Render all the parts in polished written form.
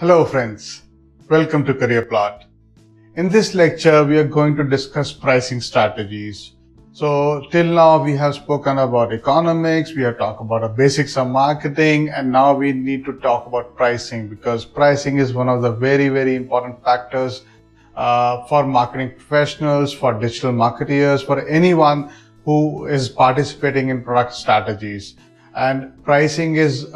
Hello friends, welcome to Career Plot. In this lecture, we are going to discuss pricing strategies. So till now we have spoken about economics, we have talked about the basics of marketing, and now we need to talk about pricing because pricing is one of the very important factors for marketing professionals, for digital marketeers, for anyone who is participating in product strategies. And pricing is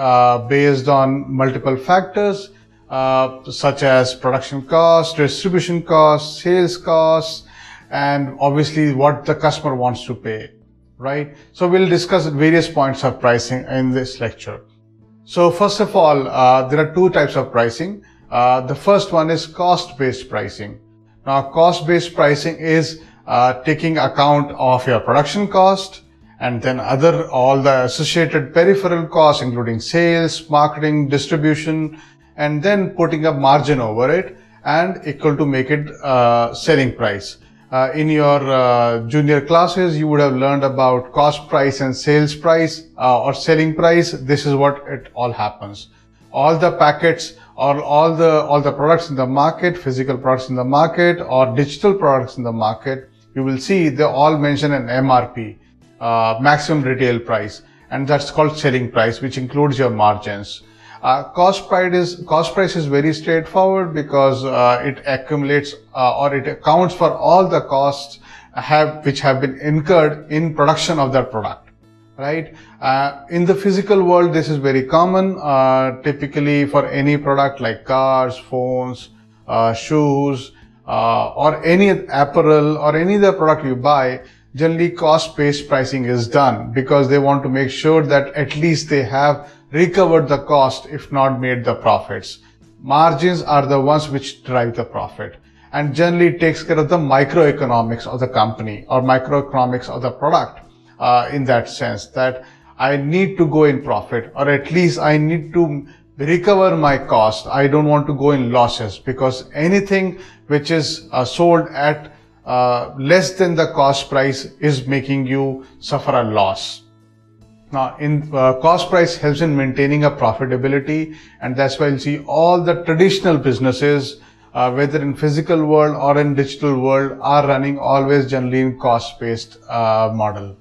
based on multiple factors such as production cost, distribution cost, sales costs, and obviously what the customer wants to pay, right? So we'll discuss various points of pricing in this lecture. So first of all, there are two types of pricing. The first one is cost-based pricing. Now, cost-based pricing is taking account of your production cost and then all the associated peripheral costs, including sales, marketing, distribution, and then putting a margin over it and equal to make it selling price. In your junior classes, you would have learned about cost price and sales price or selling price. This is what it all happens. All the packets or all the products in the market, physical products in the market or digital products in the market, you will see they all mention an MRP, maximum retail price, and that's called selling price, which includes your margins. Cost price is very straightforward because it accumulates or it accounts for all the costs which have been incurred in production of that product, right? In the physical world, this is very common. Typically for any product like cars, phones, shoes, or any apparel or any other product you buy, generally cost-based pricing is done because they want to make sure that at least they have recovered the cost, if not made the profits. Margins are the ones which drive the profit and generally takes care of the microeconomics of the company or microeconomics of the product in that sense that I need to go in profit or at least I need to recover my cost. I don't want to go in losses because anything which is sold at less than the cost price is making you suffer a loss. Now, cost price helps in maintaining a profitability, and that's why you'll see all the traditional businesses, whether in physical world or in digital world, are running always generally in cost-based model.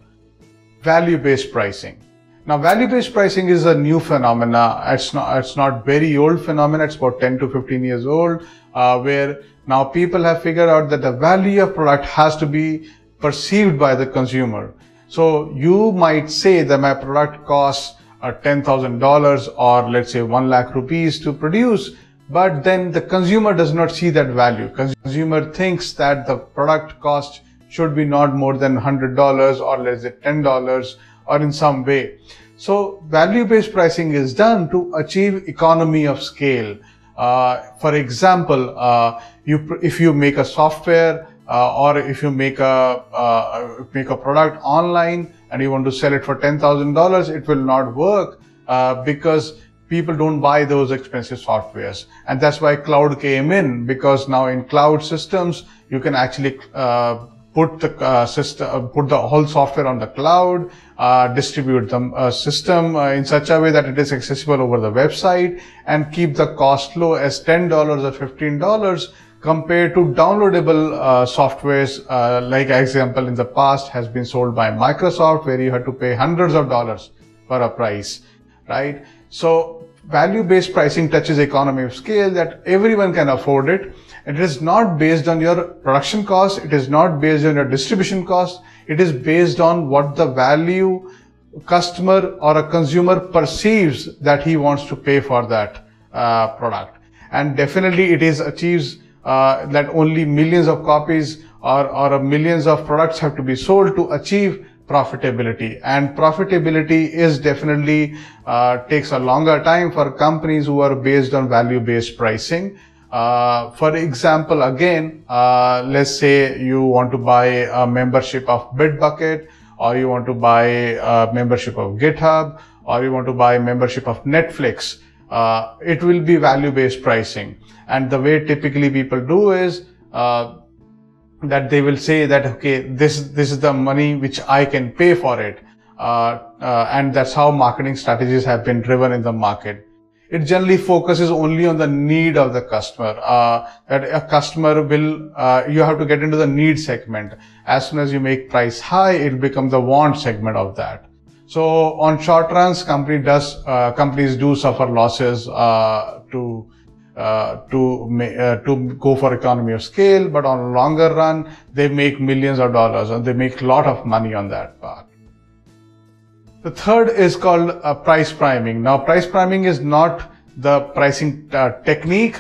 Value-based pricing. Now, value-based pricing is a new phenomena. It's not very old phenomena. It's about 10 to 15 years old, where now people have figured out that the value of product has to be perceived by the consumer. So you might say that my product costs $10,000 or let's say 1 lakh rupees to produce, but then the consumer does not see that value. Consumer thinks that the product cost should be not more than $100 or let's say $10 or in some way. So value-based pricing is done to achieve economy of scale. For example, if you make a software or if you make a product online and you want to sell it for $10,000, it will not work because people don't buy those expensive softwares, and that's why cloud came in, because now in cloud systems you can actually put the whole software on the cloud, distribute the system in such a way that it is accessible over the website, and keep the cost low as $10 or $15 compared to downloadable softwares like example in the past has been sold by Microsoft, where you had to pay hundreds of dollars for a price, right? So value-based pricing touches economy of scale that everyone can afford it. It is not based on your production cost. It is not based on your distribution cost. It is based on what the value customer or a consumer perceives that he wants to pay for that product. And definitely it achieves that only millions of copies or millions of products have to be sold to achieve profitability. And profitability is definitely takes a longer time for companies who are based on value-based pricing. For example, again, let's say you want to buy a membership of Bitbucket, or you want to buy a membership of GitHub, or you want to buy a membership of Netflix. It will be value-based pricing. And the way typically people do is that they will say that, okay, this is the money which I can pay for it. And that's how marketing strategies have been driven in the market. It generally focuses only on the need of the customer. That a customer will, you have to get into the need segment. As soon as you make price high, it becomes the want segment of that. So on short runs, companies do suffer losses to go for economy of scale, but on longer run, they make millions of dollars and they make a lot of money on that part. The third is called price priming. Now, price priming is not the pricing technique.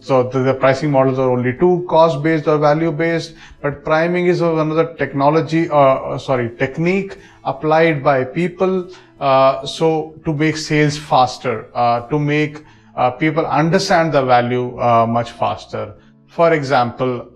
So the pricing models are only two, cost-based or value-based, but priming is another technique applied by people so to make sales faster, to make people understand the value much faster. For example,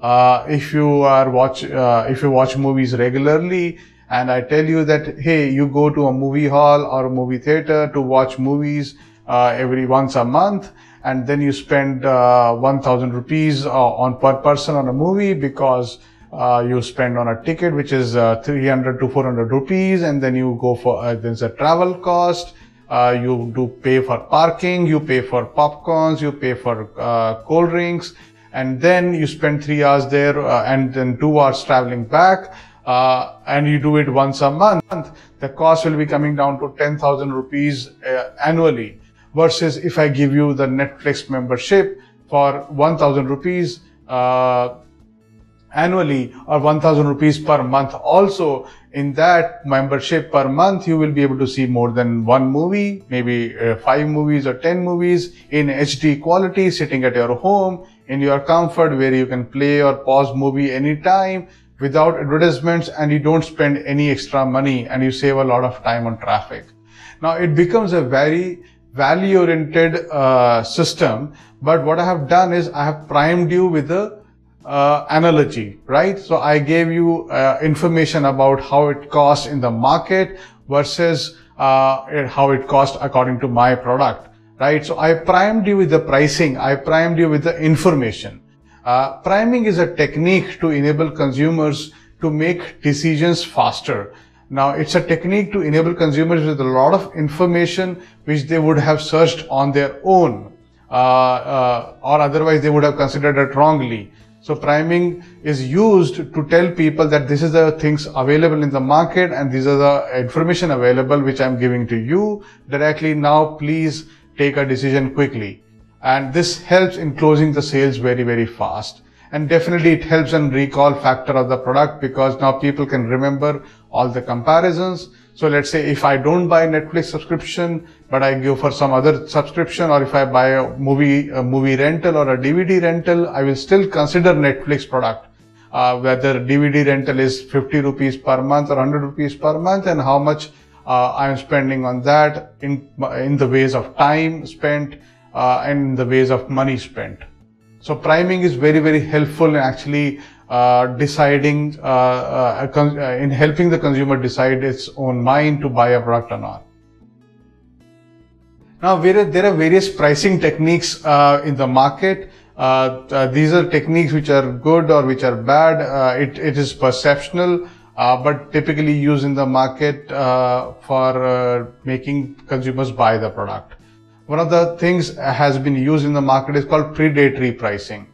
if you watch movies regularly, and I tell you that, hey, you go to a movie hall or a movie theater to watch movies once a month, and then you spend 1,000 rupees per person on a movie because you spend on a ticket which is 300 to 400 rupees, and then you go for there's a travel cost. You do pay for parking, you pay for popcorns, you pay for cold drinks, and then you spend 3 hours there and then 2 hours traveling back. And you do it once a month, the cost will be coming down to 10,000 rupees annually. Versus if I give you the Netflix membership for 1,000 rupees annually or 1,000 rupees per month. Also, in that membership per month, you will be able to see more than one movie, maybe 5 movies or 10 movies in HD quality, sitting at your home in your comfort, where you can play or pause movie anytime without advertisements, and you don't spend any extra money, and you save a lot of time on traffic. Now it becomes a very value-oriented system, but what I have done is I have primed you with the analogy, right? So I gave you information about how it costs in the market versus how it costs according to my product, right? So I primed you with the pricing, I primed you with the information. Priming is a technique to enable consumers to make decisions faster. Now, it's a technique to enable consumers with a lot of information which they would have searched on their own, or otherwise they would have considered it wrongly. So priming is used to tell people that this is the things available in the market and these are the information available which I'm giving to you directly. Now, please take a decision quickly. And this helps in closing the sales very, very fast. And definitely it helps in recall factor of the product, because now people can remember all the comparisons. So let's say if I don't buy Netflix subscription, but I go for some other subscription, or if I buy a movie rental or a DVD rental, I will still consider Netflix product. Whether DVD rental is 50 rupees per month or 100 rupees per month, and how much I'm spending on that in the ways of time spent, and the ways of money spent. So priming is very, very helpful in actually deciding, in helping the consumer decide its own mind to buy a product or not. Now, there are various pricing techniques in the market. These are techniques which are good or which are bad. It is perceptional, but typically used in the market for making consumers buy the product. One of the things has been used in the market is called predatory pricing.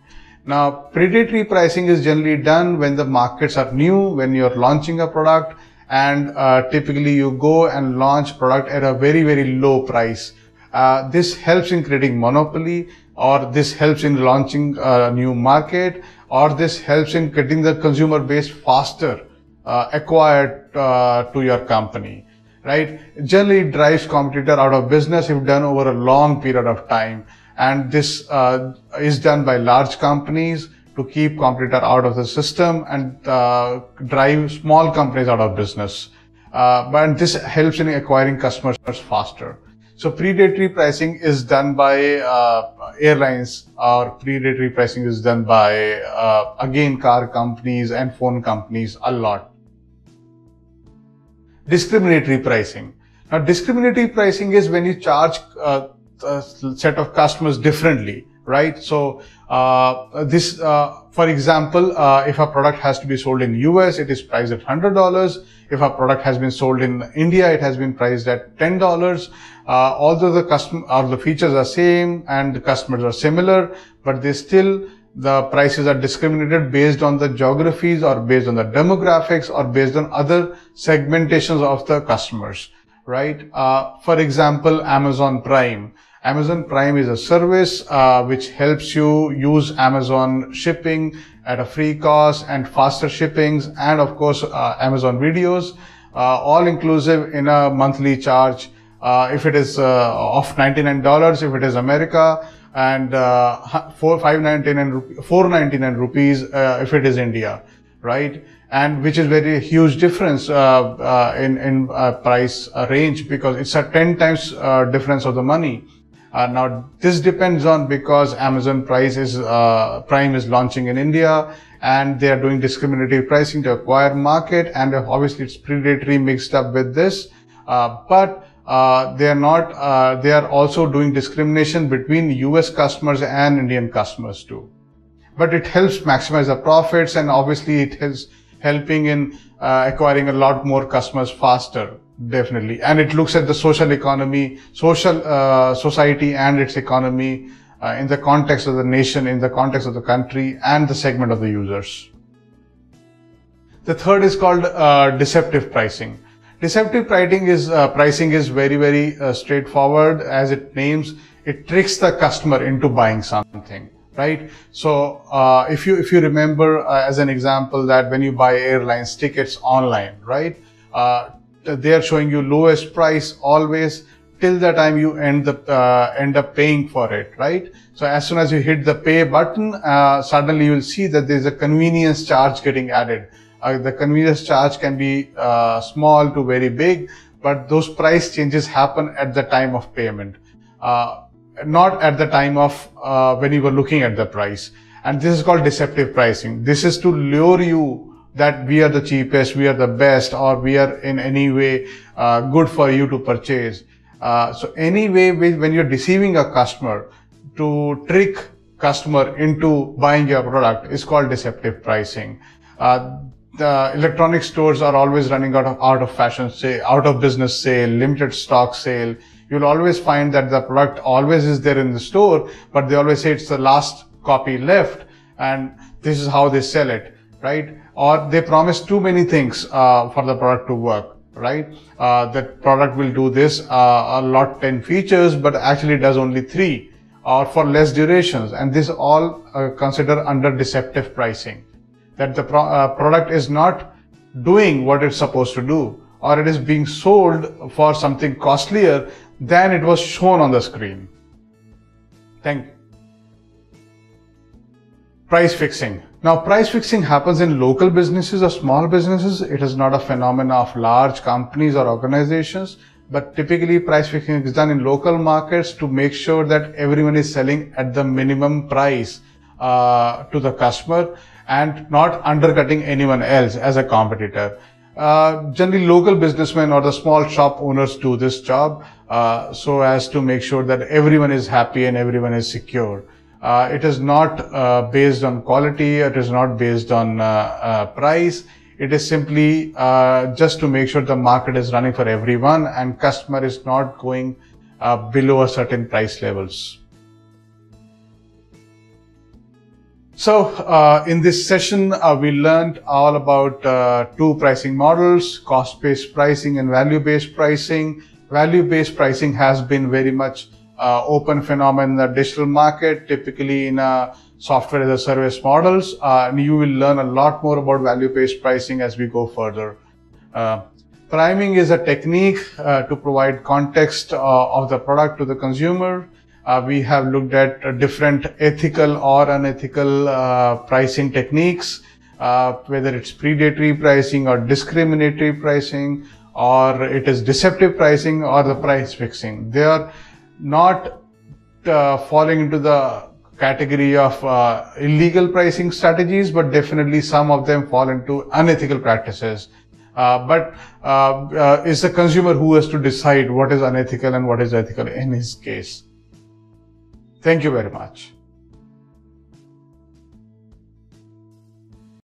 Now, predatory pricing is generally done when the markets are new, when you're launching a product, and typically you go and launch product at a very, very low price. This helps in creating monopoly, or this helps in launching a new market, or this helps in getting the consumer base faster acquired to your company. Right? Generally, it drives competitor out of business if done over a long period of time. And this is done by large companies to keep competitor out of the system and drive small companies out of business. But this helps in acquiring customers faster. So predatory pricing is done by airlines, or predatory pricing is done by, again, car companies and phone companies a lot. Discriminatory pricing. Now, discriminatory pricing is when you charge a set of customers differently. right? So for example, if a product has to be sold in US, it is priced at $100. If a product has been sold in India, it has been priced at $10. Although the features are same and the customers are similar, but the prices are discriminated based on the geographies or based on the demographics or based on other segmentations of the customers, right? For example, Amazon Prime. Amazon Prime is a service which helps you use Amazon shipping at a free cost and faster shippings, and of course Amazon videos, all inclusive in a monthly charge. If it is of $99, if it is America, and $499 rupees if it is India, right? And which is very huge difference in price range, because it's a 10 times difference of the money. Now this depends on, because Amazon Prime is launching in India, and they are doing discriminatory pricing to acquire market, and obviously it's predatory mixed up with this, but they are also doing discrimination between US customers and Indian customers too. But it helps maximize the profits, and obviously it is helping in acquiring a lot more customers faster, definitely. And it looks at the social economy, society and its economy in the context of the nation, in the context of the country and the segment of the users. The third is called deceptive pricing. Deceptive pricing is very, very straightforward. As it names, it tricks the customer into buying something, right? So if you remember as an example, that when you buy airlines tickets online, right, they are showing you lowest price always till the time you end up paying for it, right? So as soon as you hit the pay button, suddenly you will see that there is a convenience charge getting added. The convenience charge can be small to very big, but those price changes happen at the time of payment, not at the time of when you were looking at the price. And this is called deceptive pricing. This is to lure you that we are the cheapest, we are the best, or we are in any way good for you to purchase. So anyway, when you're deceiving a customer to trick customer into buying your product is called deceptive pricing. The electronic stores are always running out of fashion sale, out of business sale, limited stock sale. You'll always find that the product always is there in the store, but they always say it's the last copy left, and this is how they sell it, right? Or they promise too many things for the product to work, right? That product will do this, 10 features, but actually does only 3, or for less durations. And this all consider under deceptive pricing. That the product is not doing what it's supposed to do, or it is being sold for something costlier than it was shown on the screen. Thank you. Price fixing. Now, price fixing happens in local businesses or small businesses. It is not a phenomenon of large companies or organizations, but typically price fixing is done in local markets to make sure that everyone is selling at the minimum price to the customer, and not undercutting anyone else as a competitor. Generally, local businessmen or the small shop owners do this job so as to make sure that everyone is happy and everyone is secure. It is not based on quality, it is not based on price. It is simply just to make sure the market is running for everyone and customer is not going below a certain price levels. So in this session, we learned all about 2 pricing models, cost-based pricing and value-based pricing. Value-based pricing has been very much open phenomenon in the digital market, typically in software as a service models. And you will learn a lot more about value-based pricing as we go further. Priming is a technique to provide context of the product to the consumer. We have looked at different ethical or unethical pricing techniques, whether it's predatory pricing or discriminatory pricing, or it is deceptive pricing or the price fixing. They are not falling into the category of illegal pricing strategies, but definitely some of them fall into unethical practices. But it's the consumer who has to decide what is unethical and what is ethical in his case. Thank you very much.